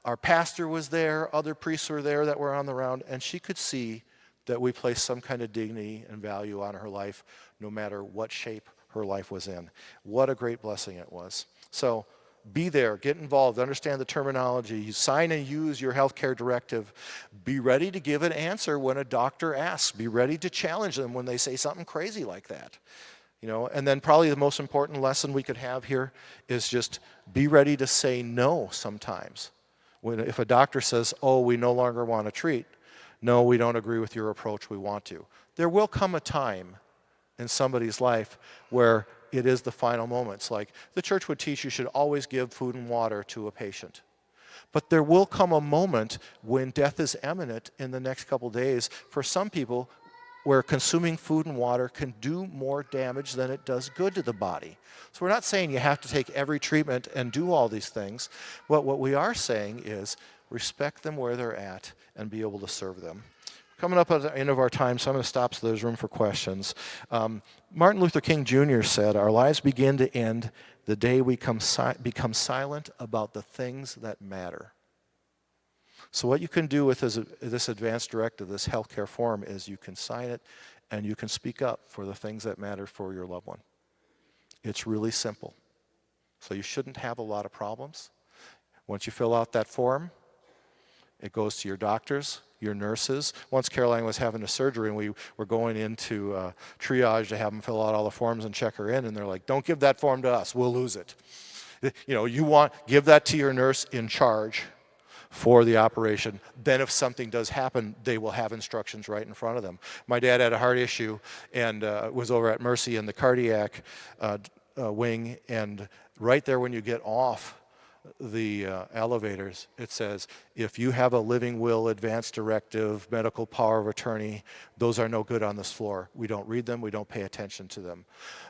Our pastor was there, other priests were there that were on the round, and she could see that we placed some kind of dignity and value on her life, no matter what shape her life was in. What a great blessing it was. So be there, get involved, understand the terminology, sign and use your healthcare directive. Be ready to give an answer when a doctor asks. Be ready to challenge them when they say something crazy like that. You know, and then probably the most important lesson we could have here is just be ready to say no sometimes. If a doctor says, oh, we no longer want to treat, no, we don't agree with your approach, we want to. There will come a time in somebody's life where it is the final moments. Like the church would teach you should always give food and water to a patient. But there will come a moment when death is imminent in the next couple days for some people where consuming food and water can do more damage than it does good to the body. So we're not saying you have to take every treatment and do all these things. But what we are saying is respect them where they're at and be able to serve them. Coming up at the end of our time, so I'm going to stop so there's room for questions. Martin Luther King Jr. said, our lives begin to end the day we become silent about the things that matter. So what you can do with this advanced directive, this healthcare form, is you can sign it and you can speak up for the things that matter for your loved one. It's really simple. So you shouldn't have a lot of problems. Once you fill out that form, it goes to your doctors, your nurses. Once Caroline was having a surgery and we were going into triage to have them fill out all the forms and check her in, and they're like, don't give that form to us, we'll lose it. You know, give that to your nurse in charge for the operation. Then if something does happen, they will have instructions right in front of them. My dad had a heart issue and was over at Mercy in the cardiac wing, and right there when you get off the elevators, it says, if you have a living will, advance directive, medical power of attorney, those are no good on this floor. We don't read them, we don't pay attention to them.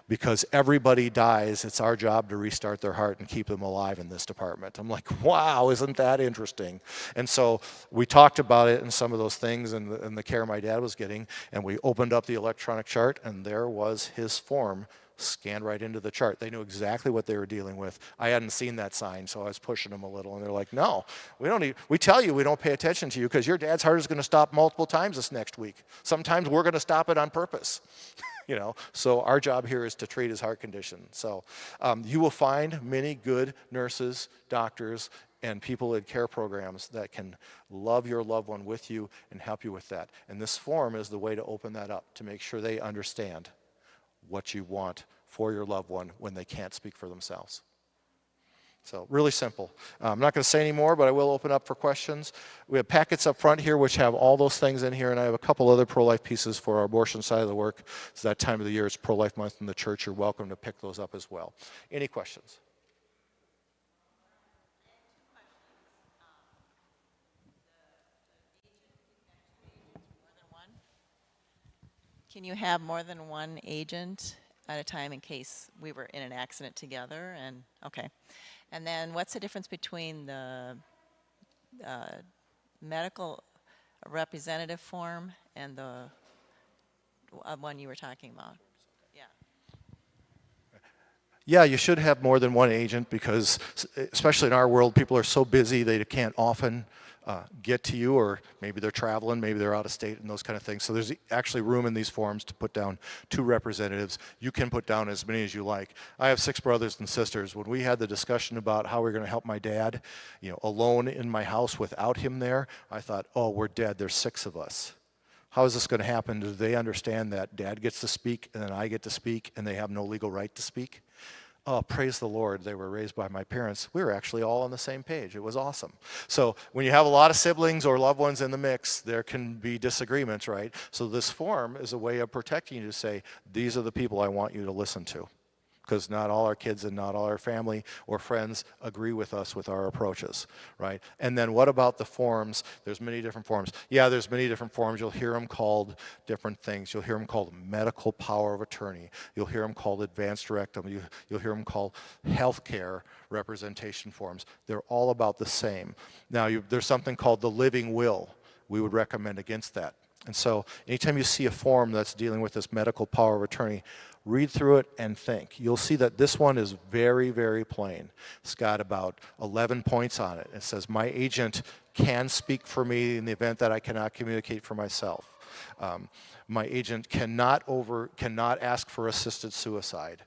Because everybody dies, it's our job to restart their heart and keep them alive in this department. I'm like, wow, isn't that interesting? And so we talked about it and some of those things and the care my dad was getting, and we opened up the electronic chart, and there was his form scanned right into the chart. They knew exactly what they were dealing with. I hadn't seen that sign, so I was pushing them a little, and they're like, no, we tell you we don't pay attention to you because your dad's heart is going to stop multiple times this next week. Sometimes we're going to stop it on purpose. You know, so our job here is to treat his heart condition. So you will find many good nurses, doctors, and people in care programs that can love your loved one with you and help you with that. And this form is the way to open that up, to make sure they understand what you want for your loved one when they can't speak for themselves. So really simple. I'm not going to say any more, but I will open up for questions. We have packets up front here which have all those things in here, and I have a couple other pro-life pieces for our abortion side of the work. It's that time of the year. It's Pro-Life Month in the church. You're welcome to pick those up as well. Any questions? Can you have more than one agent at a time in case we were in an accident together? And okay. And then what's the difference between the medical representative form and the one you were talking about? Yeah. Yeah, you should have more than one agent because, especially in our world, people are so busy they can't often get to you, or maybe they're traveling, maybe they're out of state and those kind of things. So there's actually room in these forms to put down 2 representatives. You can put down as many as you like. I have 6 brothers and sisters. When we had the discussion about how we're going to help my dad, you know, alone in my house without him there, I thought, oh, we're dead. There's 6 of us. How is this going to happen? Do they understand that dad gets to speak and then I get to speak and they have no legal right to speak? Oh, praise the Lord, they were raised by my parents. We were actually all on the same page. It was awesome. So when you have a lot of siblings or loved ones in the mix, there can be disagreements, right? So this form is a way of protecting you to say, these are the people I want you to listen to. Because not all our kids and not all our family or friends agree with us with our approaches, right? And then what about the forms? There's many different forms. Yeah, there's many different forms. You'll hear them called different things. You'll hear them called medical power of attorney. You'll hear them called advance directive. You'll hear them called healthcare representation forms. They're all about the same. Now, there's something called the living will. We would recommend against that. And so anytime you see a form that's dealing with this medical power of attorney, read through it and think. You'll see that this one is very, very plain. It's got about 11 points on it. It says, my agent can speak for me in the event that I cannot communicate for myself. My agent cannot ask for assisted suicide.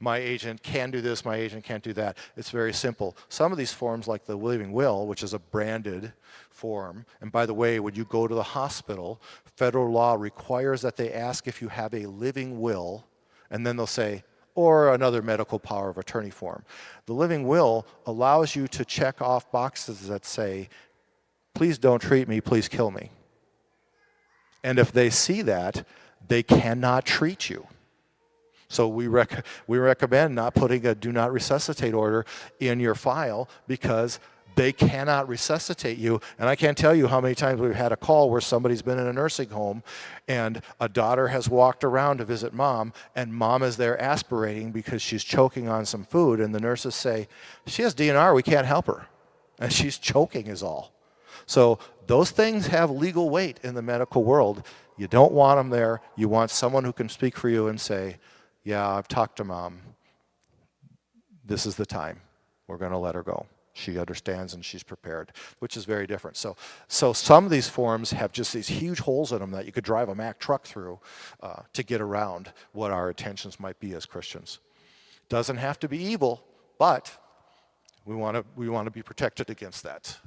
My agent can do this, my agent can't do that. It's very simple. Some of these forms, like the living will, which is a branded form, and by the way, when you go to the hospital, federal law requires that they ask if you have a living will, and then they'll say, or another medical power of attorney form. The living will allows you to check off boxes that say, please don't treat me, please kill me. And if they see that, they cannot treat you. So we recommend not putting a do not resuscitate order in your file because they cannot resuscitate you. And I can't tell you how many times we've had a call where somebody's been in a nursing home and a daughter has walked around to visit mom, and mom is there aspirating because she's choking on some food, and the nurses say, she has DNR, we can't help her. And she's choking is all. So those things have legal weight in the medical world. You don't want them there. You want someone who can speak for you and say, yeah, I've talked to mom. This is the time. We're going to let her go. She understands and she's prepared, which is very different. So some of these forms have just these huge holes in them that you could drive a Mack truck through to get around what our intentions might be as Christians. Doesn't have to be evil, but we want to be protected against that.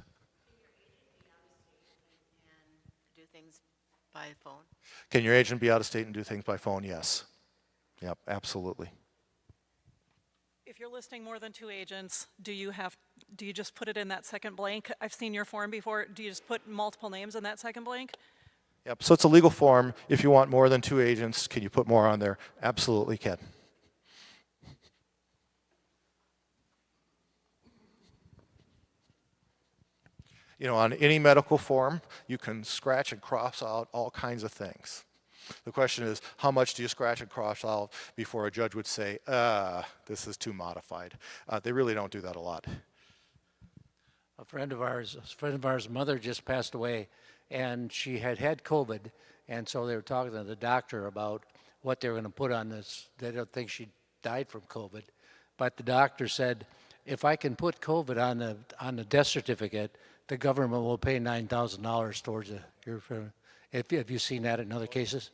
things by phone? Can your agent be out of state and do things by phone? Yes. Yep, absolutely. If you're listing more than 2 agents, do you just put it in that second blank? I've seen your form before. Do you just put multiple names in that second blank? Yep, so it's a legal form. If you want more than 2 agents, can you put more on there? Absolutely can. You know, on any medical form, you can scratch and cross out all kinds of things. The question is, how much do you scratch and cross out before a judge would say, this is too modified? They really don't do that a lot. A friend of ours' mother just passed away, and she had COVID, and so they were talking to the doctor about what they were going to put on this. They don't think she died from COVID, but the doctor said, if I can put COVID on the death certificate, the government will pay $9,000 towards it. Have you seen that in other cases?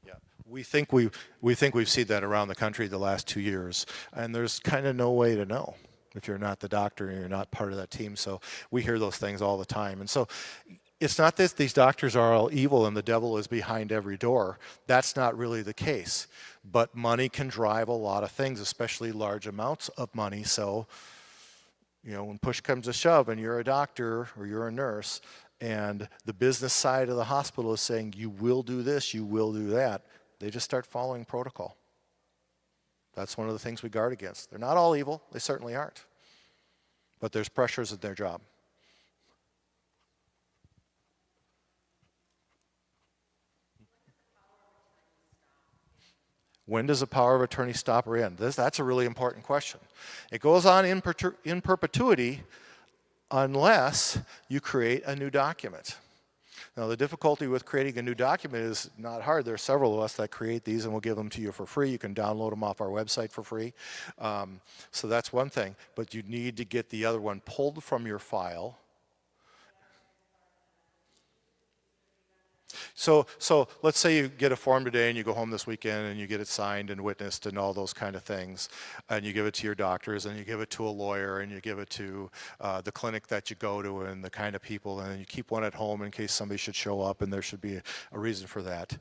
Yeah, we think we've seen that around the country the last 2 years, and there's kind of no way to know if you're not the doctor and you're not part of that team. So we hear those things all the time, and so it's not that these doctors are all evil and the devil is behind every door. That's not really the case. But money can drive a lot of things, especially large amounts of money. So, you know, when push comes to shove and you're a doctor or you're a nurse and the business side of the hospital is saying, you will do this, you will do that, they just start following protocol. That's one of the things we guard against. They're not all evil, they certainly aren't. But there's pressures in their job. When does a power of attorney stop or end? That's a really important question. It goes on in perpetuity unless you create a new document. Now, the difficulty with creating a new document is not hard. There are several of us that create these, and we'll give them to you for free. You can download them off our website for free. So that's one thing. But you need to get the other one pulled from your file. So let's say you get a form today and you go home this weekend and you get it signed and witnessed and all those kind of things, and you give it to your doctors and you give it to a lawyer and you give it to the clinic that you go to and the kind of people, and you keep one at home in case somebody should show up and there should be a reason for that.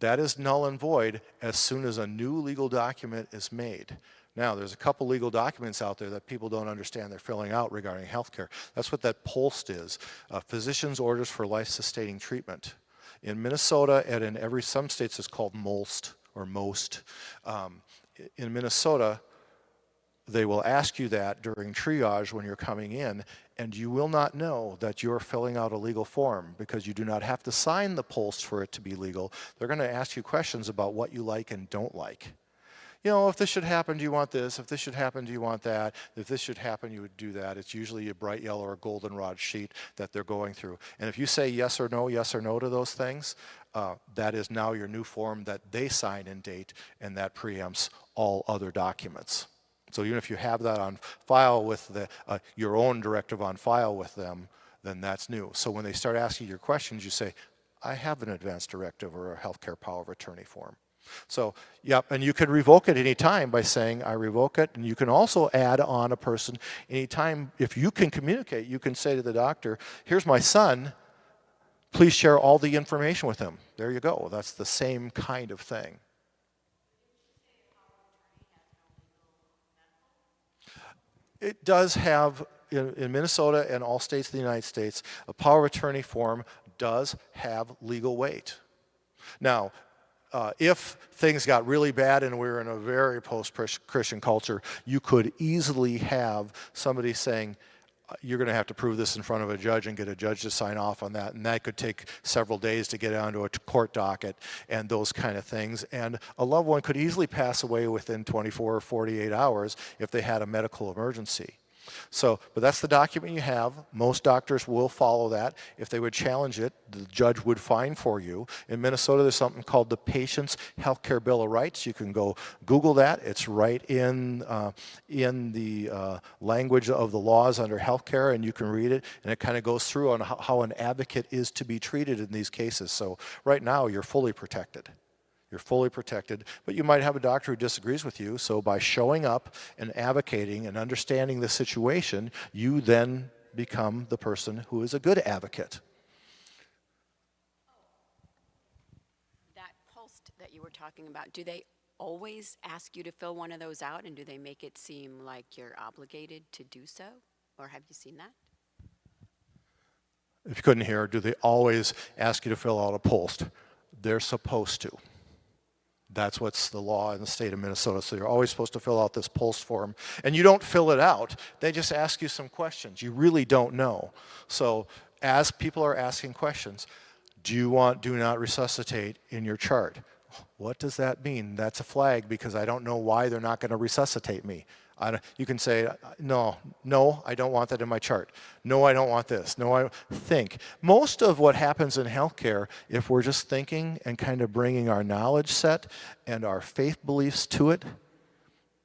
That is null and void as soon as a new legal document is made. Now, there's a couple legal documents out there that people don't understand they're filling out regarding healthcare. That's what that POLST is, Physician's Orders for Life-Sustaining Treatment. In Minnesota and in some states it's called MOLST or MOST. In Minnesota, they will ask you that during triage when you're coming in, and you will not know that you're filling out a legal form because you do not have to sign the POLST for it to be legal. They're going to ask you questions about what you like and don't like. You know, if this should happen, do you want this? If this should happen, do you want that? If this should happen, you would do that. It's usually a bright yellow or goldenrod sheet that they're going through. And if you say yes or no to those things, that is now your new form that they sign and date, and that preempts all other documents. So even if you have that on file with your own directive on file with them, then that's new. So when they start asking your questions, you say, I have an advance directive or a healthcare power of attorney form. So, yep, and you can revoke it any time by saying, I revoke it, and you can also add on a person anytime. If you can communicate, you can say to the doctor, here's my son, please share all the information with him. There you go. That's the same kind of thing. It does have, in Minnesota and all states of the United States, a power of attorney form does have legal weight. Now, if things got really bad and we were in a very post-Christian culture, you could easily have somebody saying, you're going to have to prove this in front of a judge and get a judge to sign off on that, and that could take several days to get onto a court docket and those kind of things. And a loved one could easily pass away within 24 or 48 hours if they had a medical emergency. So, but that's the document you have. Most doctors will follow that. If they would challenge it, the judge would fine for you. In Minnesota, there's something called the Patient's Healthcare Bill of Rights. You can go Google that. It's right in the language of the laws under healthcare, and you can read it. And it kind of goes through on how an advocate is to be treated in these cases. So right now, you're fully protected. You're fully protected, but you might have a doctor who disagrees with you, so by showing up and advocating and understanding the situation, you then become the person who is a good advocate. test that you were talking about, do they always ask you to fill one of those out, and do they make it seem like you're obligated to do so? Or have you seen that? If you couldn't hear, do they always ask you to fill out a post? They're supposed to. That's what's the law in the state of Minnesota. So you're always supposed to fill out this post form. And you don't fill it out. They just ask you some questions. You really don't know. So as people are asking questions, do you want do not resuscitate in your chart? What does that mean? That's a flag because I don't know why they're not going to resuscitate me. You can say, no, I don't want that in my chart. No, I don't want this. No, I think. Most of what happens in healthcare, if we're just thinking and kind of bringing our knowledge set and our faith beliefs to it,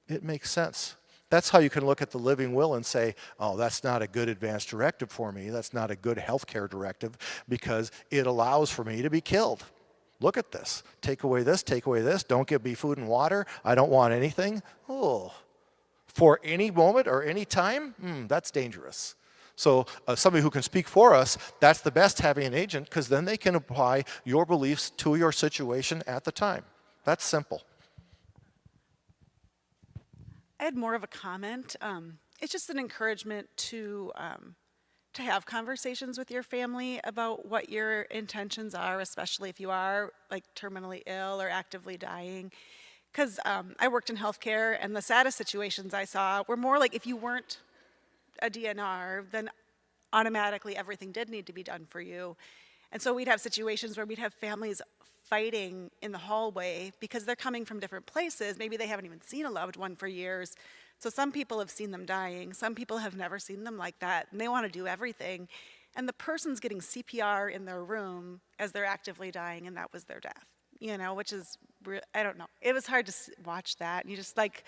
it makes sense. That's how you can look at the living will and say, oh, that's not a good advance directive for me. That's not a good healthcare directive because it allows for me to be killed. Look at this. Take away this, take away this. Don't give me food and water. I don't want anything. Oh. For any moment or any time, that's dangerous. So somebody who can speak for us, that's the best having an agent because then they can apply your beliefs to your situation at the time. That's simple. I had more of a comment. It's just an encouragement to have conversations with your family about what your intentions are, especially if you are like terminally ill or actively dying. Because I worked in healthcare, and the saddest situations I saw were more like if you weren't a DNR, then automatically everything did need to be done for you. And so we'd have situations where we'd have families fighting in the hallway because they're coming from different places. Maybe they haven't even seen a loved one for years. So some people have seen them dying. Some people have never seen them like that, and they want to do everything. And the person's getting CPR in their room as they're actively dying, and that was their death. You know, which is, I don't know. It was hard to watch that. You just like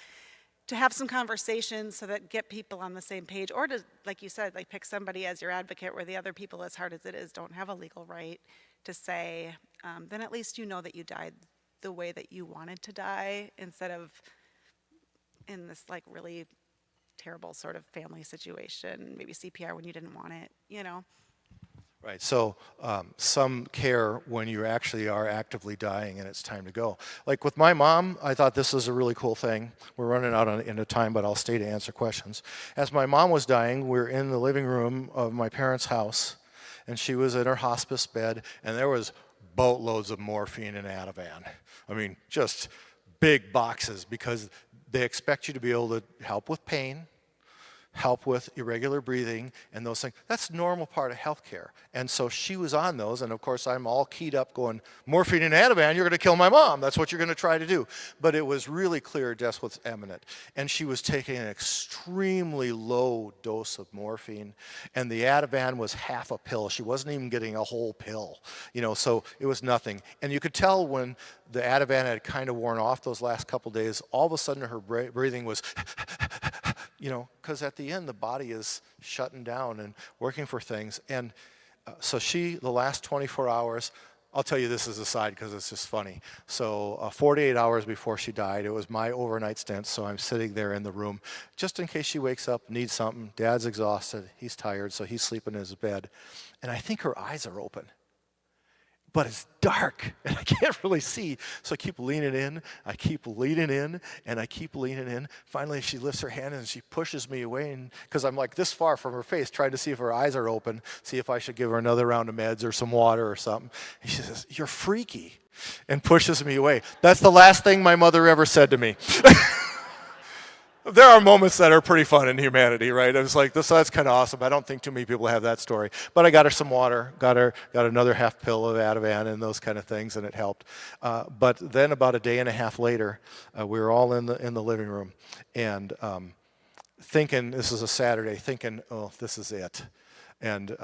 to have some conversations so that get people on the same page, or to, like you said, like pick somebody as your advocate where the other people, as hard as it is, don't have a legal right to say, then at least you know that you died the way that you wanted to die instead of in this like really terrible sort of family situation, maybe CPR when you didn't want it, you know. Right, so some care when you actually are actively dying and it's time to go. Like with my mom, I thought this was a really cool thing. We're running out into time, but I'll stay to answer questions. As my mom was dying, we were in the living room of my parents' house, and she was in her hospice bed, and there was boatloads of morphine and Ativan. I mean, just big boxes because they expect you to be able to help with pain, help with irregular breathing and those things. That's a normal part of healthcare. And so she was on those, and of course I'm all keyed up going, morphine and Ativan, you're gonna kill my mom. That's what you're gonna try to do. But it was really clear death was imminent. And she was taking an extremely low dose of morphine, and the Ativan was half a pill. She wasn't even getting a whole pill, you know, so it was nothing. And you could tell when the Ativan had kind of worn off those last couple days, all of a sudden her breathing was you know, because at the end the body is shutting down and working for things. And so the last 24 hours, I'll tell you this as a side because it's just funny. So 48 hours before she died, it was my overnight stint, so I'm sitting there in the room just in case she wakes up, needs something. Dad's exhausted, he's tired, so he's sleeping in his bed. And I think her eyes are open. But it's dark, and I can't really see. So I keep leaning in, I keep leaning in, and I keep leaning in. Finally, she lifts her hand, and she pushes me away, because I'm like this far from her face, trying to see if her eyes are open, see if I should give her another round of meds or some water or something. And she says, "You're freaky," and pushes me away. That's the last thing my mother ever said to me. There are moments that are pretty fun in humanity, right? I was like, that's kind of awesome. I don't think too many people have that story. But I got her some water, got another half pill of Ativan and those kind of things, and it helped. But then about a day and a half later, we were all in the living room, and thinking, this is a Saturday, thinking, oh, this is it. And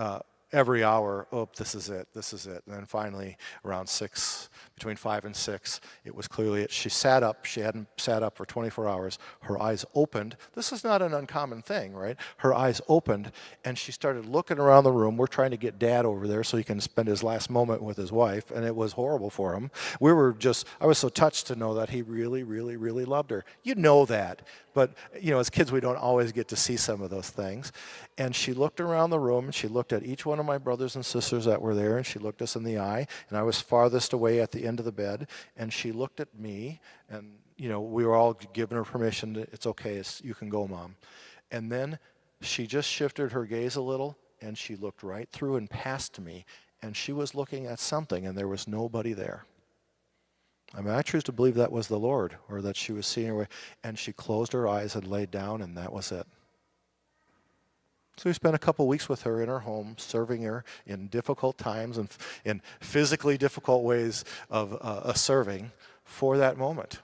every hour, oh, this is it. And then finally, around 6, between 5 and 6, it was clearly it. She sat up. She hadn't sat up for 24 hours. Her eyes opened. This is not an uncommon thing, right? Her eyes opened, and she started looking around the room. We're trying to get Dad over there so he can spend his last moment with his wife, and it was horrible for him. I was so touched to know that he really, really, really loved her. You know that. But, you know, as kids, we don't always get to see some of those things. And she looked around the room, and she looked at each one one of my brothers and sisters that were there, and she looked us in the eye, and I was farthest away at the end of the bed, and she looked at me, and we were all giving her permission to, it's okay, you can go, Mom. And then she just shifted her gaze a little, and she looked right through and past me, and she was looking at something, and there was nobody there. I mean, I choose to believe that was the Lord, or that she was seeing her way, and she closed her eyes and laid down, and that was it. So we spent a couple weeks with her in her home, serving her in difficult times and in physically difficult ways of serving for that moment.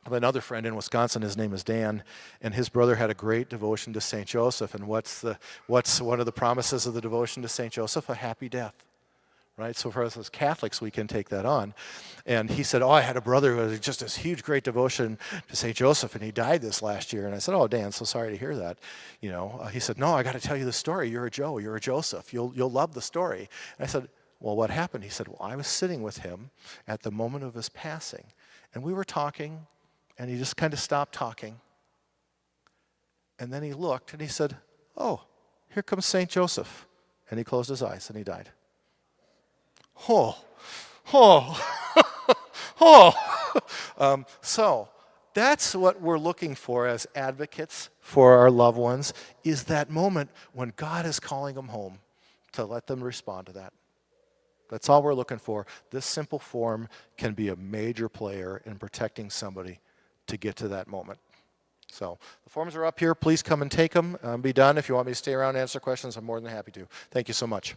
I have another friend in Wisconsin, his name is Dan, and his brother had a great devotion to St. Joseph. And what's one of the promises of the devotion to St. Joseph? A happy death. Right? So for us as Catholics, we can take that on. And he said, I had a brother who had just this huge, great devotion to St. Joseph, and he died this last year. And I said, oh, Dan, so sorry to hear that. He said, no, I got to tell you the story. You're a Joe. You're a Joseph. You'll love the story. And I said, well, what happened? He said, well, I was sitting with him at the moment of his passing. And we were talking, and he just kind of stopped talking. And then he looked, and he said, oh, here comes St. Joseph. And he closed his eyes, and he died. So that's what we're looking for as advocates for our loved ones, is that moment when God is calling them home, to let them respond to that. That's all we're looking for. This simple form can be a major player in protecting somebody to get to that moment. So the forms are up here. Please come and take them. Be done. If you want me to stay around and answer questions, I'm more than happy to. Thank you so much.